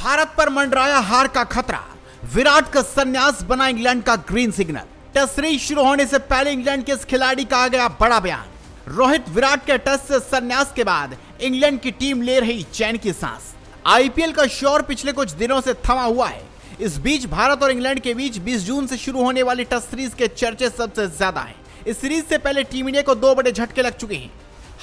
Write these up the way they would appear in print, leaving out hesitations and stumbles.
भारत पर मंडराया हार का खतरा, विराट का संन्यास बना इंग्लैंड का ग्रीन सिग्नल। टेस्ट सीरीज शुरू होने से पहले इंग्लैंड के इस खिलाड़ी का आ गया बड़ा बयान। रोहित विराट के टेस्ट से संन्यास के बाद इंग्लैंड की टीम ले रही चैन की सांस। आईपीएल का शोर पिछले कुछ दिनों से थमा हुआ है। इस बीच भारत और इंग्लैंड के बीच 20 जून से शुरू होने वाली टेस्ट सीरीज के चर्चे सबसे ज्यादा हैं। इस सीरीज से पहले टीम इंडिया को 2 बड़े झटके लग चुके हैं।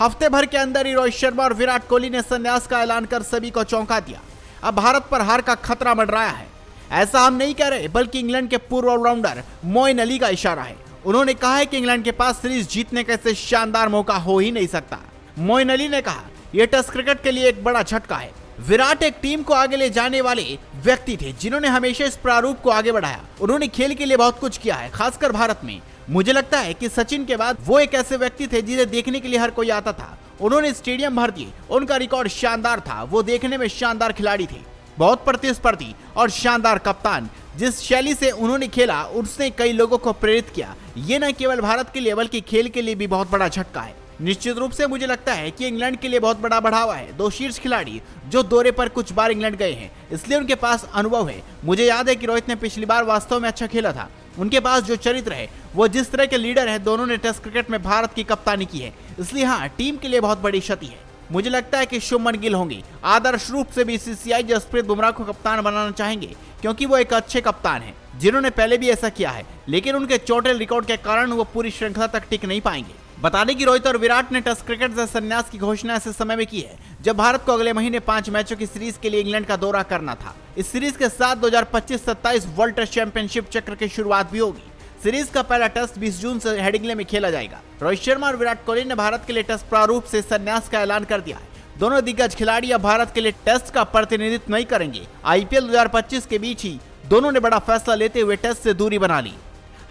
हफ्ते भर के अंदर ही रोहित शर्मा और विराट कोहली ने संन्यास का ऐलान कर सभी को चौंका दिया। अब भारत पर हार का खतरा मंडराया है। ऐसा हम नहीं कह रहे, बल्कि इंग्लैंड के पूर्व ऑलराउंडर मोइन अली का इशारा है। उन्होंने कहा है कि इंग्लैंड के पास सीरीज जीतने का इससे शानदार मौका हो ही नहीं सकता। मोइन अली ने कहा, यह टेस्ट क्रिकेट के लिए एक बड़ा झटका है। विराट एक टीम को आगे ले जाने वाले व्यक्ति थे जिन्होंने हमेशा इस प्रारूप को आगे बढ़ाया। उन्होंने खेल के लिए बहुत कुछ किया है, खासकर भारत में। मुझे लगता है कि सचिन के बाद वो एक ऐसे व्यक्ति थे जिन्हें देखने के लिए हर कोई आता था। उन्होंने स्टेडियम भर दिए, उनका रिकॉर्ड शानदार था। वो देखने में शानदार खिलाड़ी थे, बहुत प्रतिस्पर्धी और शानदार कप्तान। जिस शैली से उन्होंने खेला उसने कई लोगों को प्रेरित किया। ये न केवल भारत के लिए बल्कि खेल के लिए भी बहुत बड़ा झटका है। निश्चित रूप से मुझे लगता है कि इंग्लैंड के लिए बहुत बड़ा बढ़ावा है। 2 शीर्ष खिलाड़ी जो दौरे पर कुछ बार इंग्लैंड गए हैं, इसलिए उनके पास अनुभव है। मुझे याद है कि रोहित ने पिछली बार वास्तव में अच्छा खेला था। उनके पास जो चरित्र है, वो जिस तरह के लीडर है, दोनों ने टेस्ट क्रिकेट में भारत की कप्तानी की है। इसलिए हाँ, टीम के लिए बहुत बड़ी क्षति है। मुझे लगता है कि शुभमन गिल होंगे। आदर्श रूप से बीसीसीआई जसप्रीत बुमराह को कप्तान बनाना चाहेंगे, क्योंकि वो एक अच्छे कप्तान हैं जिन्होंने पहले भी ऐसा किया है। लेकिन उनके चोटिल रिकॉर्ड के कारण वो पूरी श्रृंखला तक टिक नहीं पाएंगे। बता दें कि रोहित और विराट ने टेस्ट क्रिकेट से संन्यास की घोषणा ऐसे समय में की है जब भारत को अगले महीने 5 मैचों की सीरीज के लिए इंग्लैंड का दौरा करना था। इस सीरीज के साथ 2025-27 वर्ल्ड टेस्ट चैंपियनशिप चक्र की शुरुआत भी होगी। सीरीज का पहला टेस्ट 20 जून से हेडिंग्ले में खेला जाएगा। रोहित शर्मा और विराट कोहली ने भारत के लिए टेस्ट प्रारूप से संन्यास का ऐलान कर दिया है। दोनों दिग्गज खिलाड़ी अब भारत के लिए टेस्ट का प्रतिनिधित्व नहीं करेंगे। आईपीएल 2025 के बीच ही दोनों ने बड़ा फैसला लेते हुए टेस्ट से दूरी बना ली।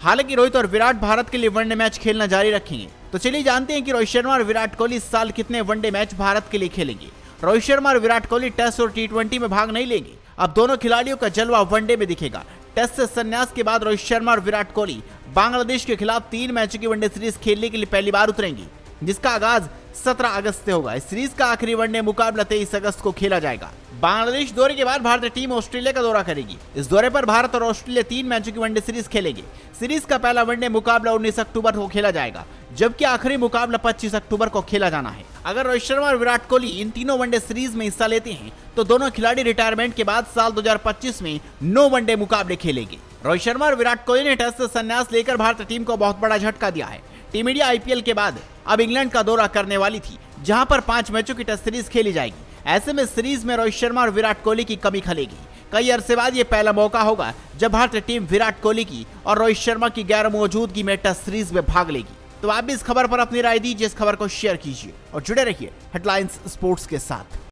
हालांकि रोहित और विराट भारत के लिए वनडे मैच खेलना जारी रखेंगे। तो चलिए जानते हैं कि रोहित शर्मा और विराट कोहली इस साल कितने वनडे मैच भारत के लिए खेलेंगे। रोहित शर्मा और विराट कोहली टेस्ट और टी20 में भाग नहीं लेंगे। अब दोनों खिलाड़ियों का जलवा वनडे में दिखेगा। टेस्ट से संन्यास के बाद रोहित शर्मा और विराट कोहली बांग्लादेश के खिलाफ 3 मैचों की वनडे सीरीज खेलने के लिए पहली बार उतरेंगे, जिसका आगाज 17 अगस्त से होगा। इस सीरीज का आखिरी वनडे मुकाबला 23 अगस्त को खेला जाएगा। बांग्लादेश दौरे के बाद भारतीय टीम ऑस्ट्रेलिया का दौरा करेगी। इस दौरे पर भारत और ऑस्ट्रेलिया 3 मैचों की वनडे सीरीज खेलेंगे। सीरीज का पहला वनडे मुकाबला 19 अक्टूबर को खेला जाएगा, जबकि आखिरी मुकाबला 25 अक्टूबर को खेला जाना है। अगर रोहित शर्मा और विराट कोहली इन तीनों वनडे सीरीज में हिस्सा लेते हैं तो दोनों खिलाड़ी रिटायरमेंट के बाद साल 2025 में 9 वनडे मुकाबले खेलेंगे। रोहित शर्मा और विराट कोहली ने टेस्ट से संन्यास लेकर भारतीय टीम को बहुत बड़ा झटका दिया है। टीम इंडिया आईपीएल के बाद अब इंग्लैंड का दौरा करने वाली थी, जहां पर 5 मैचों की टेस्ट सीरीज खेली जाएगी। ऐसे में सीरीज में रोहित शर्मा और विराट कोहली की कमी खलेगी। कई अरसे बाद ये पहला मौका होगा जब भारतीय टीम विराट कोहली की और रोहित शर्मा की गैर मौजूदगी में टेस्ट सीरीज में भाग लेगी। तो आप भी इस खबर पर अपनी राय दीजिए, इस खबर को शेयर कीजिए और जुड़े रहिए हेडलाइंस स्पोर्ट्स के साथ।